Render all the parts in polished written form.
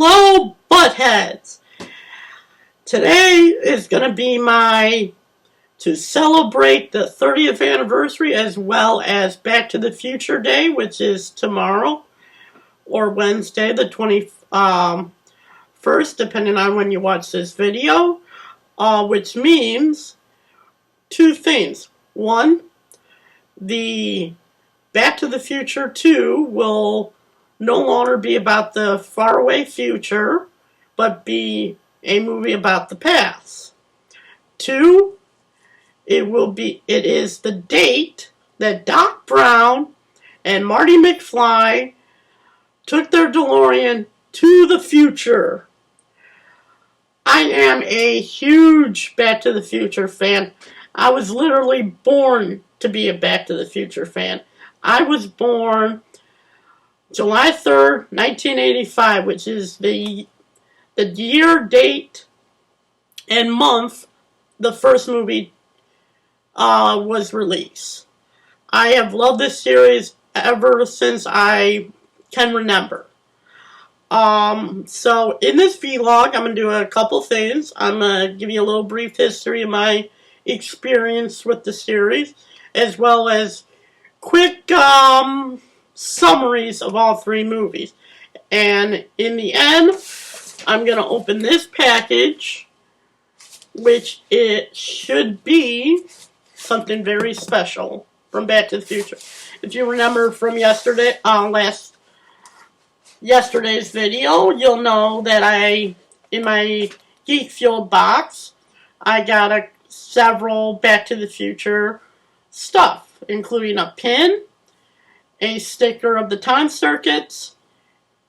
Hello, buttheads! Today is going to be to celebrate the 30th anniversary as well as Back to the Future Day, which is tomorrow or Wednesday, the 21st, depending on when you watch this video, which means two things. One, the Back to the Future 2 will no longer be about the faraway future, but be a movie about the past. Two, it is the date that Doc Brown and Marty McFly took their DeLorean to the future. I am a huge Back to the Future fan. I was literally born to be a Back to the Future fan. I was born July 3rd, 1985, which is the year, date, and month the first movie was released. I have loved this series ever since I can remember. So in this vlog, I'm going to do a couple things. I'm going to give you a little brief history of my experience with the series, as well as quick summaries of all three movies. And in the end, I'm going to open this package, which it should be something very special from Back to the Future. If you remember from yesterday's video, you'll know that in my Geek Fueled box, I got several Back to the Future stuff, including a pin, a sticker of the time circuits,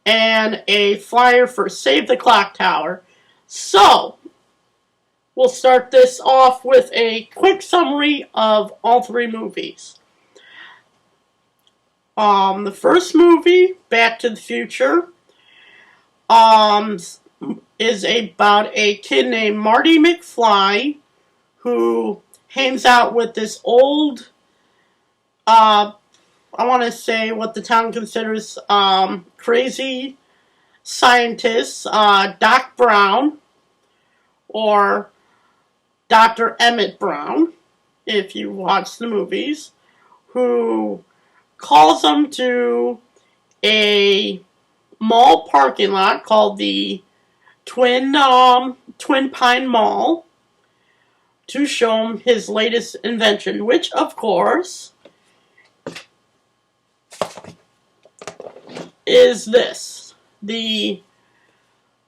and a flyer for Save the Clock Tower. So, we'll start this off with a quick summary of all three movies. The first movie, Back to the Future, is about a kid named Marty McFly who hangs out with this old, I want to say what the town considers crazy scientist, Doc Brown, or Dr. Emmett Brown, if you watch the movies, who calls them to a mall parking lot called the Twin Pine Mall to show him his latest invention, which, of course, is this, the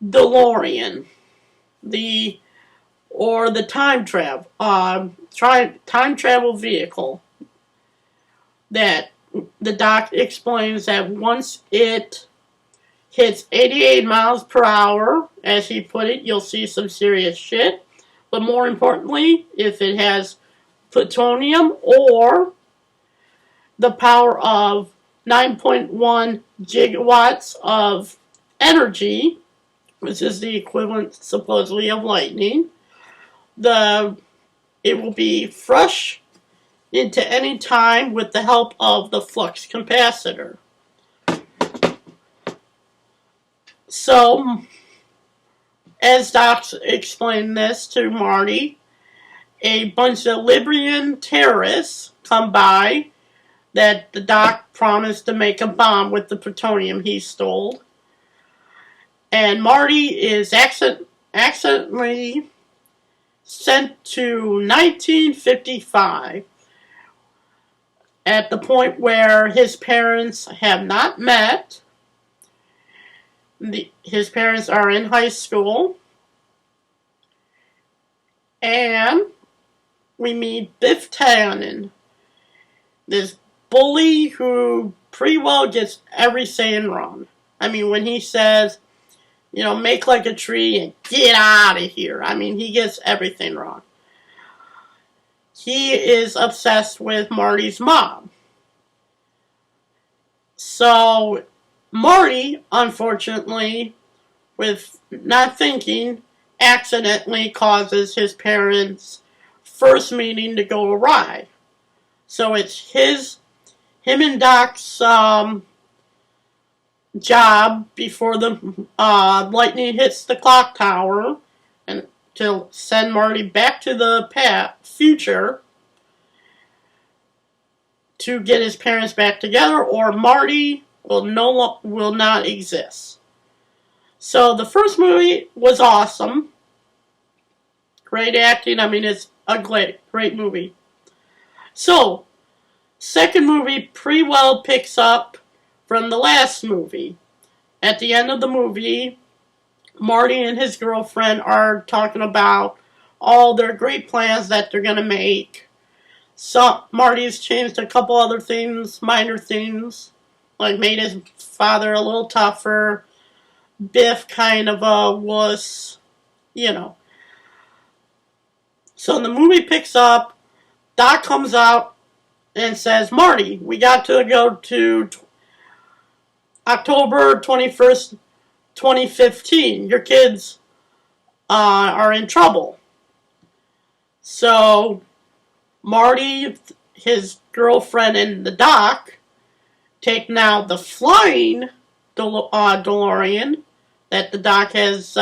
DeLorean, the time travel vehicle that the doc explains that once it hits 88 miles per hour, as he put it, you'll see some serious shit. But more importantly, if it has plutonium or the power of 9.1 gigawatts of energy, which is the equivalent supposedly of lightning, it will be fresh into any time with the help of the flux capacitor. So, as Doc explained this to Marty, a bunch of Libyan terrorists come by that the Doc promised to make a bomb with the plutonium he stole. And Marty is accidentally sent to 1955 at the point where his parents have not met. His parents are in high school. And we meet Biff Tannen, this bully who pretty well gets every saying wrong. I mean, when he says, make like a tree and get out of here, I mean, he gets everything wrong. He is obsessed with Marty's mom. So, Marty, unfortunately, with not thinking, accidentally causes his parents' first meeting to go awry. So it's him and Doc's job before the lightning hits the clock tower, and to send Marty back to the future to get his parents back together, or Marty will not exist. So the first movie was awesome. Great acting. I mean, it's a great movie. So, second movie pretty well picks up from the last movie. At the end of the movie, Marty and his girlfriend are talking about all their great plans that they're going to make. So, Marty's changed a couple other things, minor things, like made his father a little tougher. Biff kind of a wuss, you know. So the movie picks up. Doc comes out and says, Marty, we got to go to October 21st, 2015. Your kids are in trouble. So Marty, his girlfriend, and the Doc take now the flying DeLorean that the Doc has,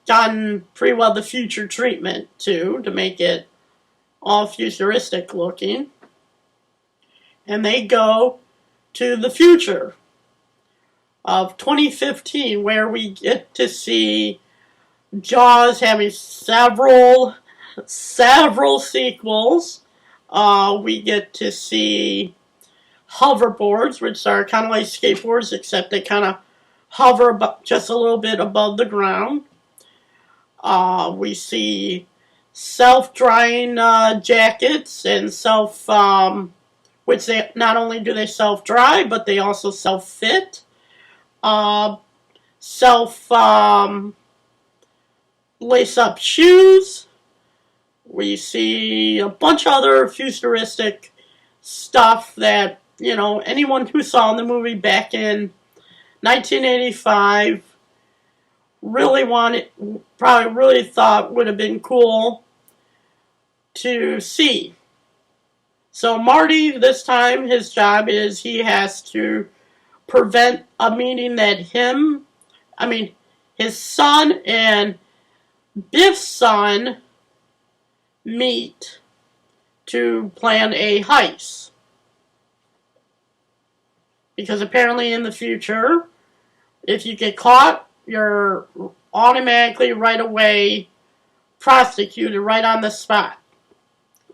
gotten pretty well the future treatment to make it all futuristic looking. And they go to the future of 2015, where we get to see Jaws having several sequels. We get to see hoverboards, which are kind of like skateboards, except they kind of hover just a little bit above the ground. We see self-drying jackets and which they not only do they self-dry, but they also self-fit. Lace-up shoes. We see a bunch of other futuristic stuff that, anyone who saw the movie back in 1985 probably thought would have been cool to see. So Marty, this time, his job is he has to prevent a meeting that his son and Biff's son meet to plan a heist. Because apparently in the future, if you get caught, you're automatically right away prosecuted right on the spot.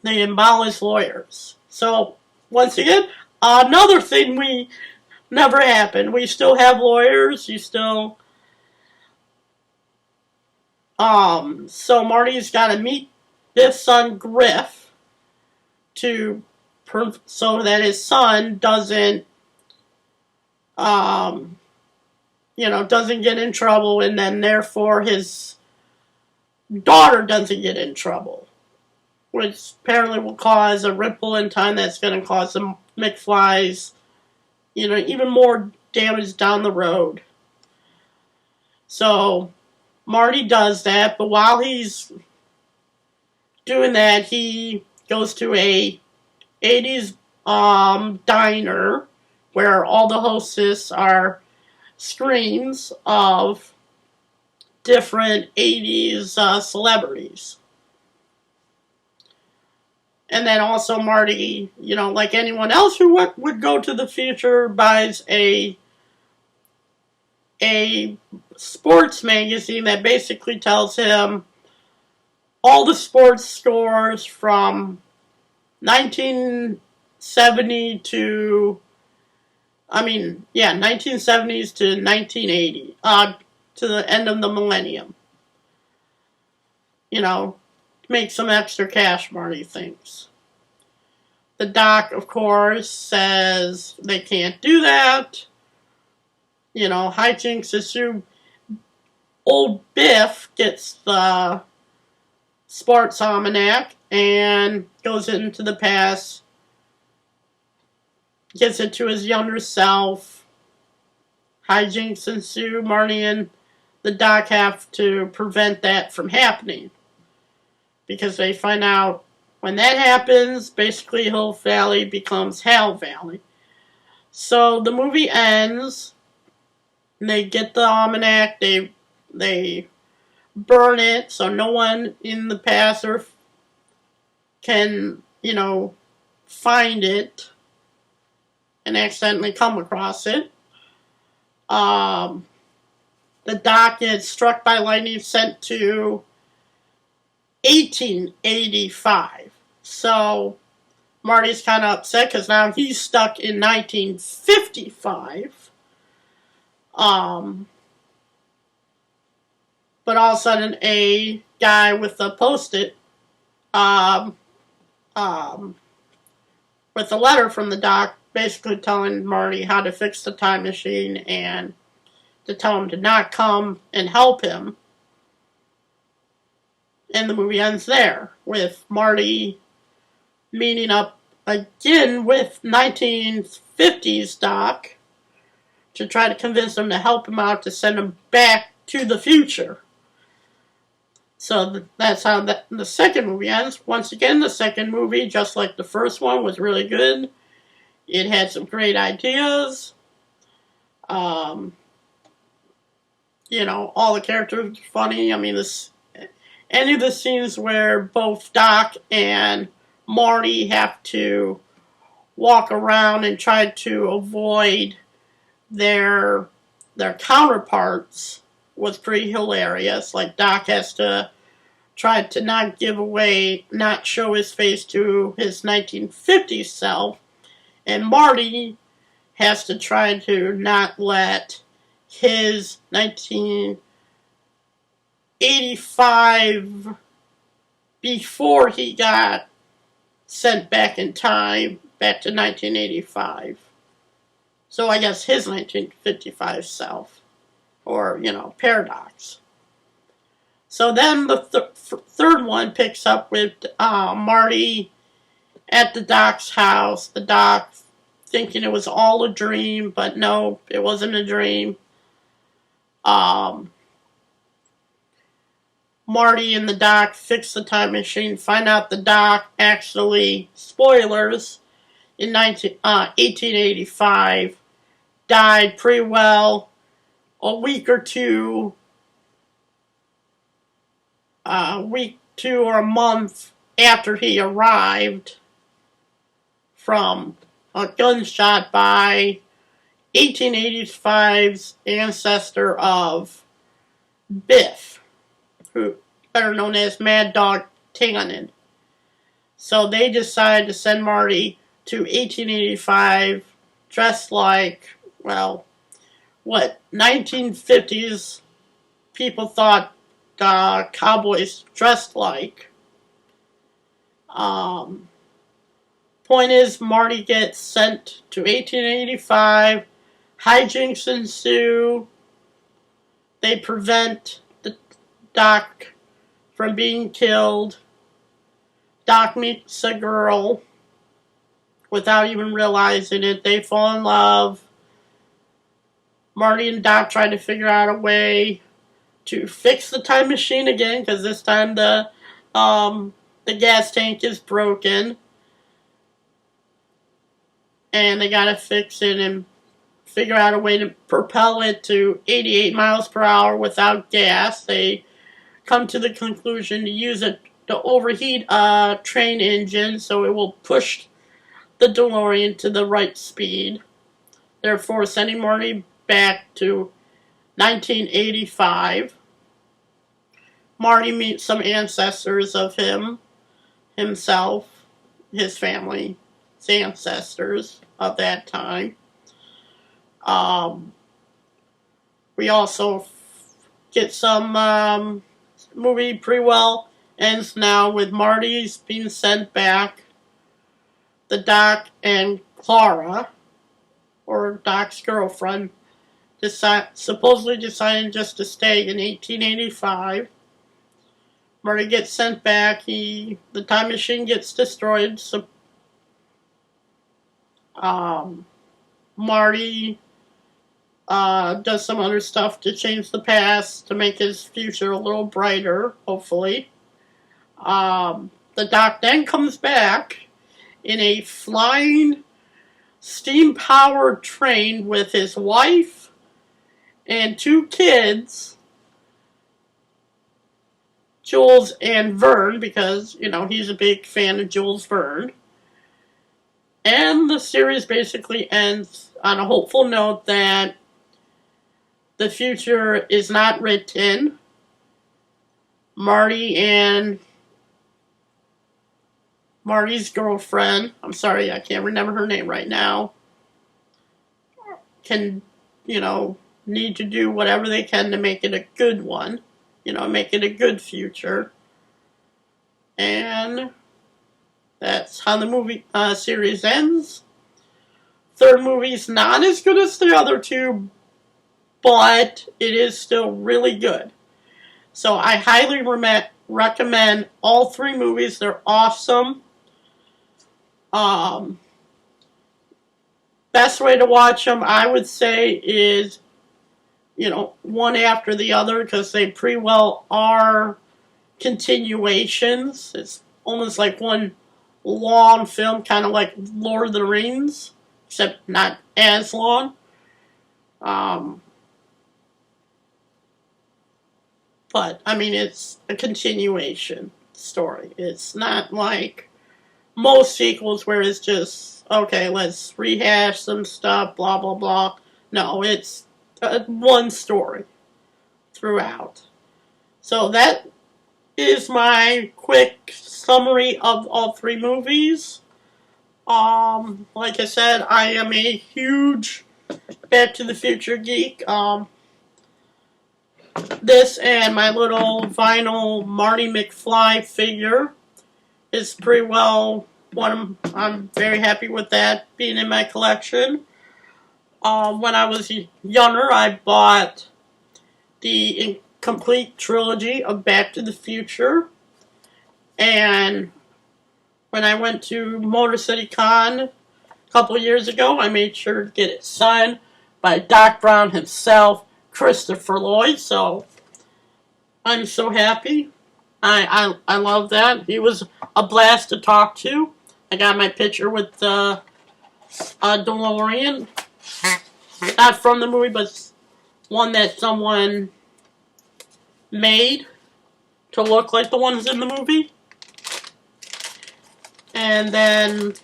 They abolish lawyers. So, once again, another thing we never happened. We still have lawyers. So Marty's got to meet Biff's son Griff so that his son doesn't get in trouble, and then therefore his daughter doesn't get in trouble, which apparently will cause a ripple in time that's going to cause the McFlys, even more damage down the road. So Marty does that, but while he's doing that, he goes to a 80s diner where all the hostess are screens of different 80s celebrities. And then also Marty, like anyone else who would go to the future, buys a sports magazine that basically tells him all the sports scores from 1970 to 1970s to 1980, to the end of the millennium. Make some extra cash, Marty thinks. The Doc, of course, says they can't do that. Hijinks assume old Biff gets the sports almanac and goes into the past, gets it to his younger self. Hijinks ensue. Marty and the Doc have to prevent that from happening, because they find out when that happens, basically Hill Valley becomes Hell Valley. So the movie ends, and they get the almanac, they burn it so no one in the past or can, find it and accidentally come across it. The doc gets struck by lightning, sent to 1885. So Marty's kind of upset because now he's stuck in 1955. But all of a sudden, a guy with a post-it, with a letter from the doc, basically telling Marty how to fix the time machine and to tell him to not come and help him. And the movie ends there, with Marty meeting up again with 1950s Doc to try to convince him to help him out to send him back to the future. So that's how the second movie ends. Once again, the second movie, just like the first one, was really good. It had some great ideas. All the characters were funny. I mean, any of the scenes where both Doc and Marty have to walk around and try to avoid their counterparts was pretty hilarious. Like, Doc has to try to not show his face to his 1950s self, and Marty has to try to not let his 1985, before he got sent back in time, back to 1985. So I guess his 1955 self, or, paradox. So then the third one picks up with Marty at the Doc's house. The Doc thinking it was all a dream, but no, it wasn't a dream. Marty and the Doc fix the time machine, find out the Doc actually, spoilers, in 1885, died pretty well a week or a month after he arrived from a gunshot by 1885's ancestor of Biff, who better known as Mad Dog Tannen. So they decided to send Marty to 1885 dressed like, 1950s people thought cowboys dressed like. Point is, Marty gets sent to 1885. Hijinks ensue. They prevent the Doc from being killed. Doc meets a girl without even realizing it. They fall in love. Marty and Doc try to figure out a way to fix the time machine again, because this time the gas tank is broken. And they gotta fix it and figure out a way to propel it to 88 miles per hour without gas. They come to the conclusion to use it to overheat a train engine so it will push the DeLorean to the right speed, therefore sending Marty back to 1985. Marty meets some ancestors of himself, his family, his ancestors of that time. We also get some movie pretty well ends now with Marty's being sent back. The Doc and Clara, or Doc's girlfriend, supposedly deciding just to stay in 1885. Marty gets sent back. The time machine gets destroyed. So, Marty does some other stuff to change the past to make his future a little brighter, hopefully. The Doc then comes back in a flying steam-powered train with his wife and 2 kids, Jules and Vern, because, you know, he's a big fan of Jules Verne. And the series basically ends on a hopeful note that the future is not written. Marty and Marty's girlfriend, I'm sorry, I can't remember her name right now, can, you know, need to do whatever they can to make it a good one. You know, make it a good future. And that's how the movie series ends. Third movie's not as good as the other 2, but it is still really good. So I highly recommend all 3 movies. They're awesome. Best way to watch them, I would say, is, you know, one after the other, because they pretty well are continuations. It's almost like one long film, kind of like Lord of the Rings, except not as long. But, I mean, it's a continuation story. It's not like most sequels where it's just, okay, let's rehash some stuff, blah, blah, blah. No, it's one story throughout. So that is my quick summary of all 3 movies. Like I said, I am a huge Back to the Future geek. This and my little vinyl Marty McFly figure is pretty well I'm very happy with that being in my collection. When I was younger, I bought the complete trilogy of Back to the Future. And when I went to Motor City Con a couple years ago, I made sure to get it signed by Doc Brown himself, Christopher Lloyd. So I'm so happy. I love that. He was a blast to talk to. I got my picture with the DeLorean. Not from the movie, but one that someone made to look like the ones in the movie. And then,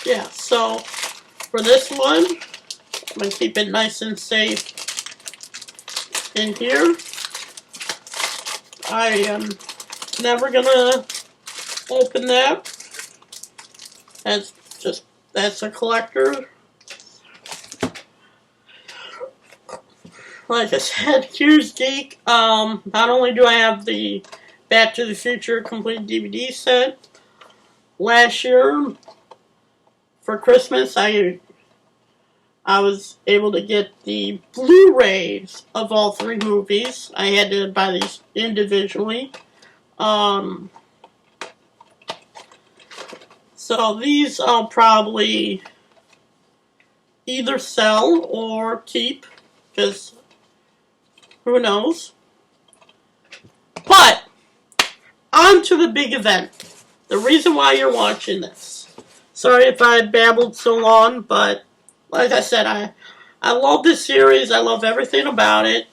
yeah, so for this one, I'm going to keep it nice and safe in here. I am never going to open that. That's a collector. Like I said, huge geek. Not only do I have the Back to the Future complete DVD set, last year for Christmas I was able to get the Blu-rays of all 3 movies. I had to buy these individually. So these I'll probably either sell or keep, because who knows. But on to the big event. The reason why you're watching this. Sorry if I babbled so long, but like I said, I love this series. I love everything about it.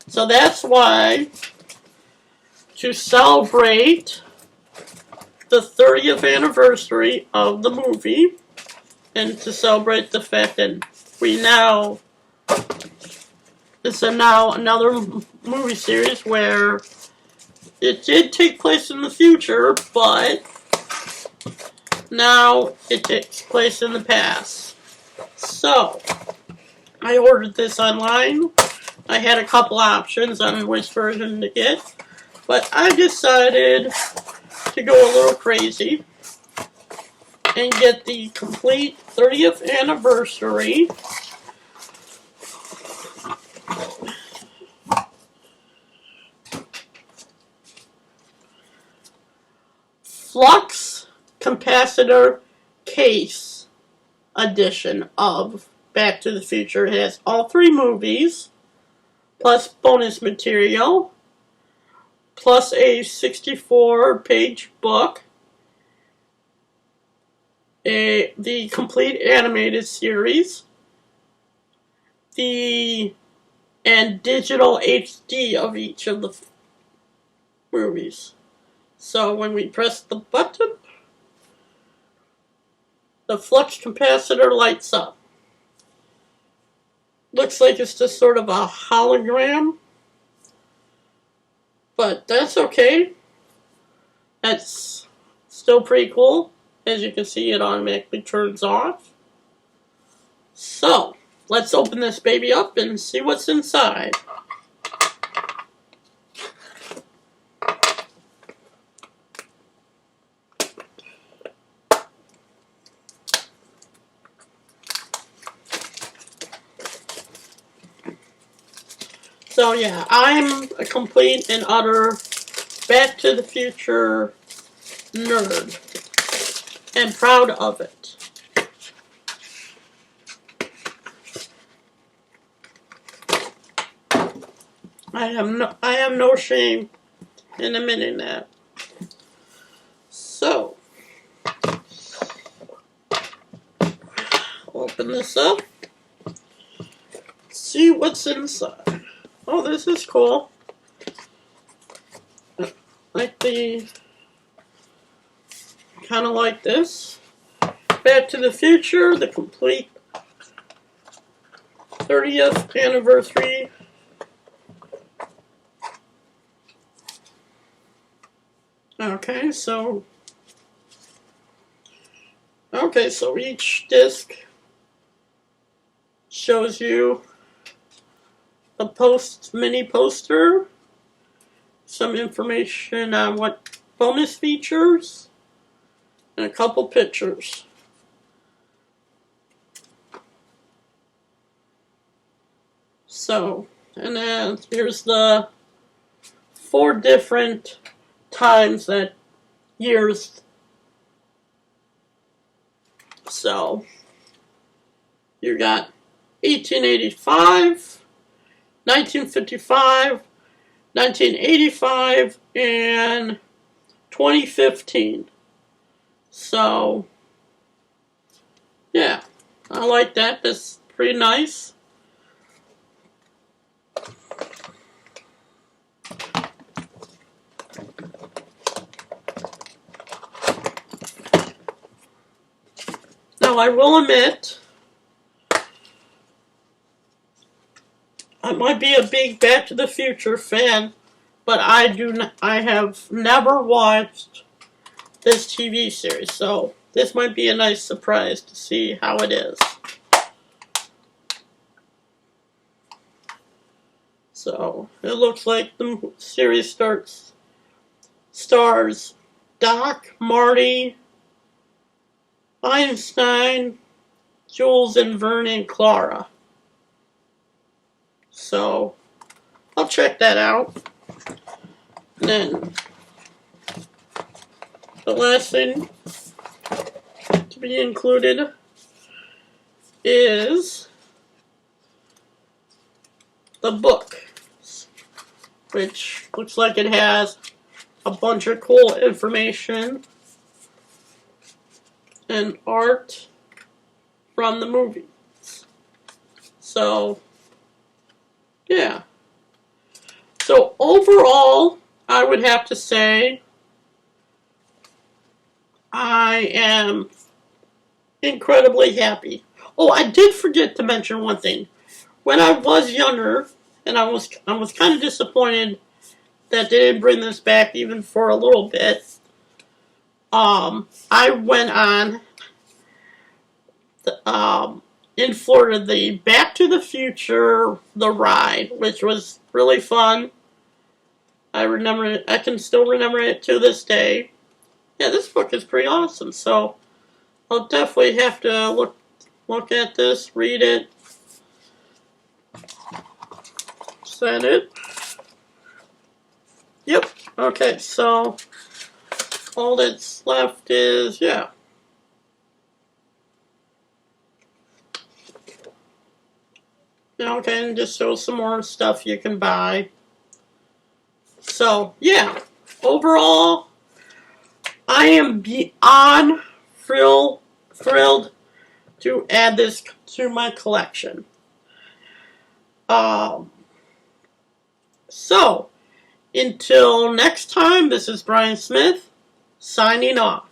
So that's why, to celebrate the 30th anniversary of the movie, and to celebrate the fact that it's now another movie series where it did take place in the future, but now it takes place in the past. So, I ordered this online. I had a couple options on which version to get, but I decided to go a little crazy and get the complete 30th anniversary flux capacitor case edition of Back to the Future. It has all 3 movies, plus bonus material, plus a 64-page book, the complete animated series, and digital HD of each of the movies. So when we press the button, the flux capacitor lights up. Looks like it's just sort of a hologram, but that's okay. That's still pretty cool. As you can see, it automatically turns off. So, let's open this baby up and see what's inside. So yeah, I'm a complete and utter Back to the Future nerd, and proud of it. I have no shame in admitting that. So, open this up. See what's inside. Oh, this is cool. Kind of like this. Back to the Future, the complete 30th anniversary. Okay, so each disc shows you a mini poster, some information on what bonus features, and a couple pictures. So, and then here's the 4 different times that years. So, you got 1885, 1955, 1985, and 2015. So, yeah, I like that. That's pretty nice. Now, I will admit, I might be a big Back to the Future fan, but I have never watched this TV series, so this might be a nice surprise to see how it is. So, it looks like the series stars Doc, Marty, Einstein, Jules, and Vernon, and Clara. So, I'll check that out. And then, the last thing to be included is the book, which looks like it has a bunch of cool information and art from the movies. So, yeah. So, overall, I would have to say I am incredibly happy. Oh, I did forget to mention one thing. When I was younger, and I was kind of disappointed that they didn't bring this back even for a little bit. I went on in Florida the Back to the Future the ride, which was really fun. I remember it. I can still remember it to this day. Yeah, this book is pretty awesome. So I'll definitely have to look at this, read it. Is that it? Yep. Okay, so all that's left is, yeah. Okay, and just show some more stuff you can buy. So, yeah. Overall, I am beyond thrilled to add this to my collection. So, until next time, this is Brian Smith, signing off.